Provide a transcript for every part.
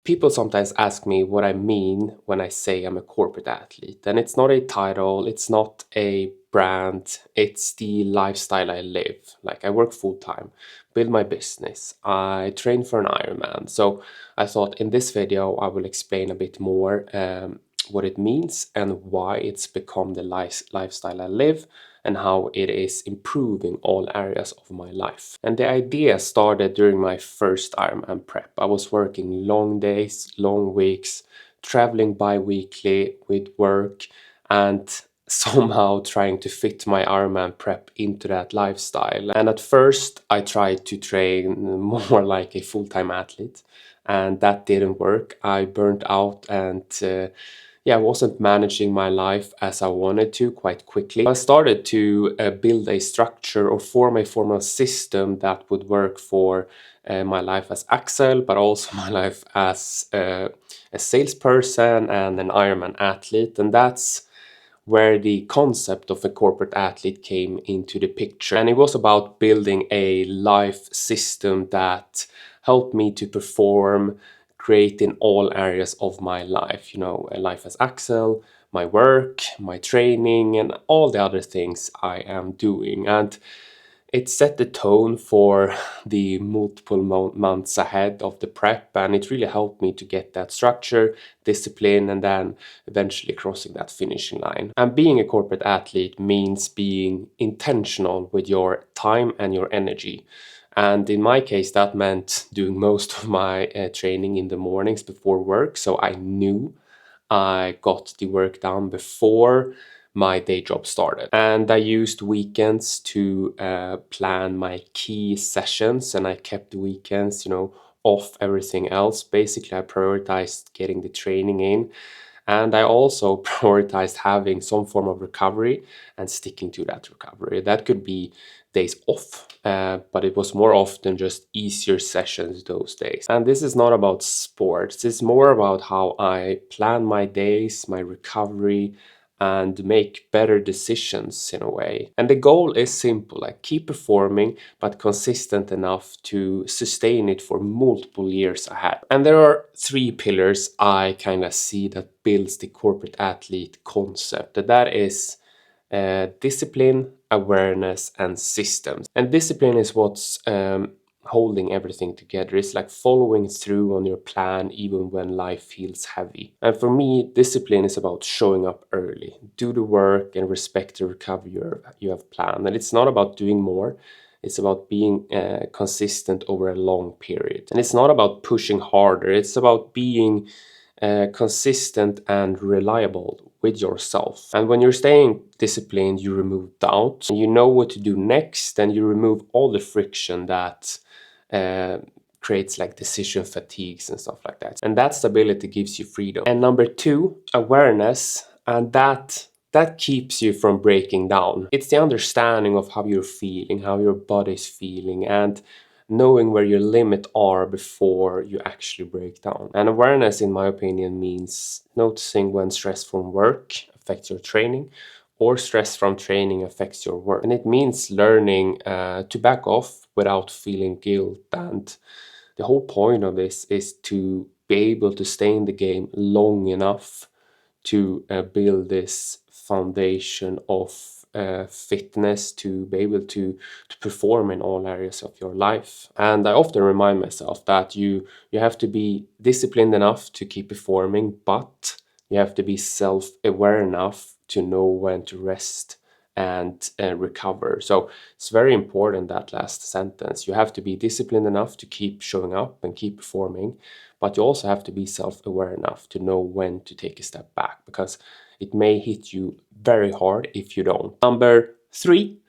People sometimes ask me what I mean when I say I'm a corporate athlete. And it's not a title, it's not a brand, it's the lifestyle I live. Like I work full time, build my business, I train for an Ironman. So I thought in this video I will explain a bit more what it means and why it's become the lifestyle I live and how it is improving all areas of my life. And the idea started during my first Ironman prep. I was working long days, long weeks, traveling bi-weekly with work, and somehow trying to fit my Ironman prep into that lifestyle. And at first I tried to train more like a full-time athlete, and that didn't work. I burnt out and I wasn't managing my life as I wanted to quite quickly. I started to build a structure or form a formal system that would work for my life as Axel, but also my life as a salesperson and an Ironman athlete. And that's where the concept of a corporate athlete came into the picture. And it was about building a life system that helped me to perform great in all areas of my life. You know, a life as Axel, my work, my training, and all the other things I am doing. And it set the tone for the multiple months ahead of the prep, and it really helped me to get that structure, discipline, and then eventually crossing that finishing line. And being a corporate athlete means being intentional with your time and your energy. And in my case, that meant doing most of my training in the mornings before work, so I knew I got the work done before my day job started. And I used weekends to plan my key sessions, and I kept the weekends, off everything else. Basically, I prioritized getting the training in. And I also prioritized having some form of recovery and sticking to that recovery. That could be days off, but it was more often just easier sessions those days. And this is not about sports, it's more about how I plan my days, my recovery, and make better decisions in a way. And the goal is simple, like keep performing, but consistent enough to sustain it for multiple years ahead. And there are three pillars I kind of see that builds the corporate athlete concept. That is discipline, awareness, and systems. And discipline is what's holding everything together. It's like following through on your plan even when life feels heavy. And for me, discipline is about showing up early, do the work, and respect the recovery you have planned. And it's not about doing more. It's about being consistent over a long period. And it's not about pushing harder. It's about being consistent and reliable with yourself. And when you're staying disciplined, you remove doubt, and you know what to do next, and you remove all the friction that creates like decision fatigues and stuff like that. And that stability gives you freedom. And number two, awareness, and that keeps you from breaking down. It's the understanding of how you're feeling, how your body's feeling, and knowing where your limits are before you actually break down. And awareness, in my opinion, means noticing when stress from work affects your training or stress from training affects your work. And it means learning to back off without feeling guilt. And the whole point of this is to be able to stay in the game long enough to build this foundation of fitness to be able to perform in all areas of your life. And I often remind myself that you have to be disciplined enough to keep performing, but you have to be self-aware enough to know when to rest and recover. So it's very important, that last sentence. You have to be disciplined enough to keep showing up and keep performing, but you also have to be self-aware enough to know when to take a step back, because it may hit you very hard if you don't. Number three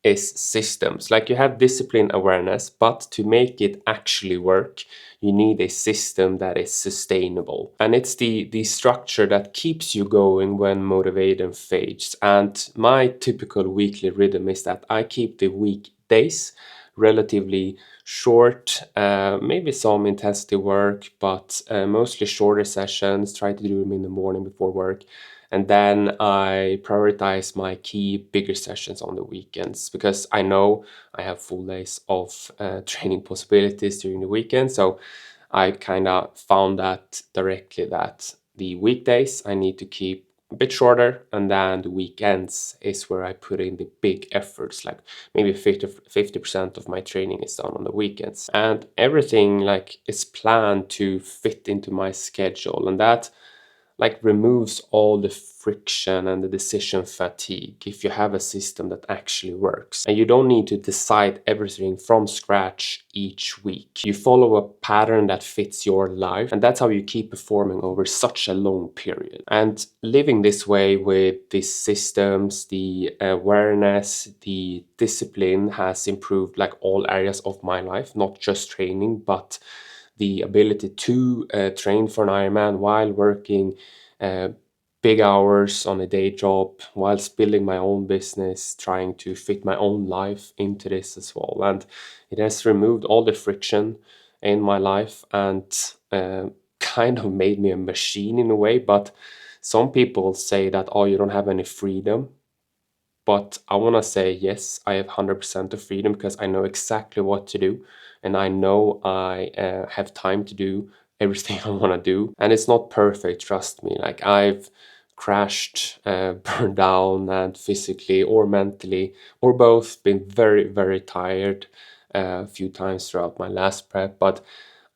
is systems. Like, you have discipline, awareness, but to make it actually work, you need a system that is sustainable. And it's the structure that keeps you going when motivation fades. And my typical weekly rhythm is that I keep the weekdays relatively short, maybe some intensity work, but mostly shorter sessions. Try to do them in the morning before work. And then I prioritize my key bigger sessions on the weekends, because I know I have full days of training possibilities during the weekend. So I kind of found that directly that the weekdays I need to keep a bit shorter, and then the weekends is where I put in the big efforts, like maybe 50% of my training is done on the weekends. And everything like is planned to fit into my schedule, and that like removes all the friction and the decision fatigue if you have a system that actually works. And you don't need to decide everything from scratch each week. You follow a pattern that fits your life, and that's how you keep performing over such a long period. And living this way with these systems, the awareness, the discipline has improved like all areas of my life, not just training, but the ability to train for an Ironman while working uh, big hours on a day job, whilst building my own business, trying to fit my own life into this as well. And it has removed all the friction in my life and kind of made me a machine in a way. But some people say that, oh, you don't have any freedom. But I want to say, yes, I have 100% of freedom because I know exactly what to do. And I know I have time to do everything I want to do. And it's not perfect, trust me. Like I've crashed, burned down, and physically or mentally, or both, been very, very tired a few times throughout my last prep. But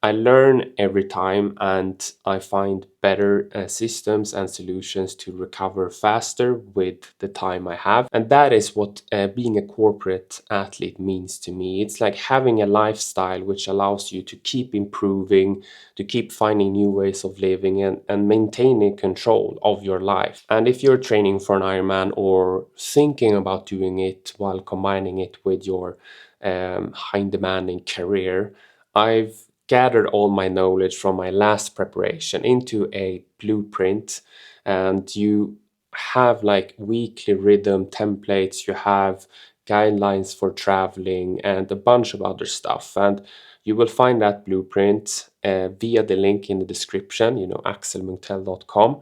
I learn every time and I find better systems and solutions to recover faster with the time I have. And that is what being a corporate athlete means to me. It's like having a lifestyle which allows you to keep improving, to keep finding new ways of living and maintaining control of your life. And if you're training for an Ironman or thinking about doing it while combining it with your high demanding career, I've gathered all my knowledge from my last preparation into a blueprint, and you have like weekly rhythm templates, you have guidelines for traveling and a bunch of other stuff. And you will find that blueprint via the link in the description, axelmunkell.com.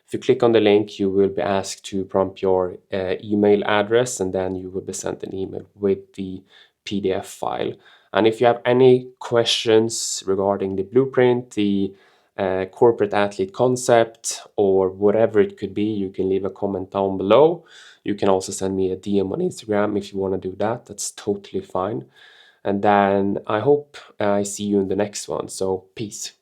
If you click on the link, you will be asked to prompt your email address, and then you will be sent an email with the PDF file. And if you have any questions regarding the blueprint, the corporate athlete concept, or whatever it could be, you can leave a comment down below. You can also send me a DM on Instagram if you want to do that. That's totally fine. And then I hope I see you in the next one. So, peace.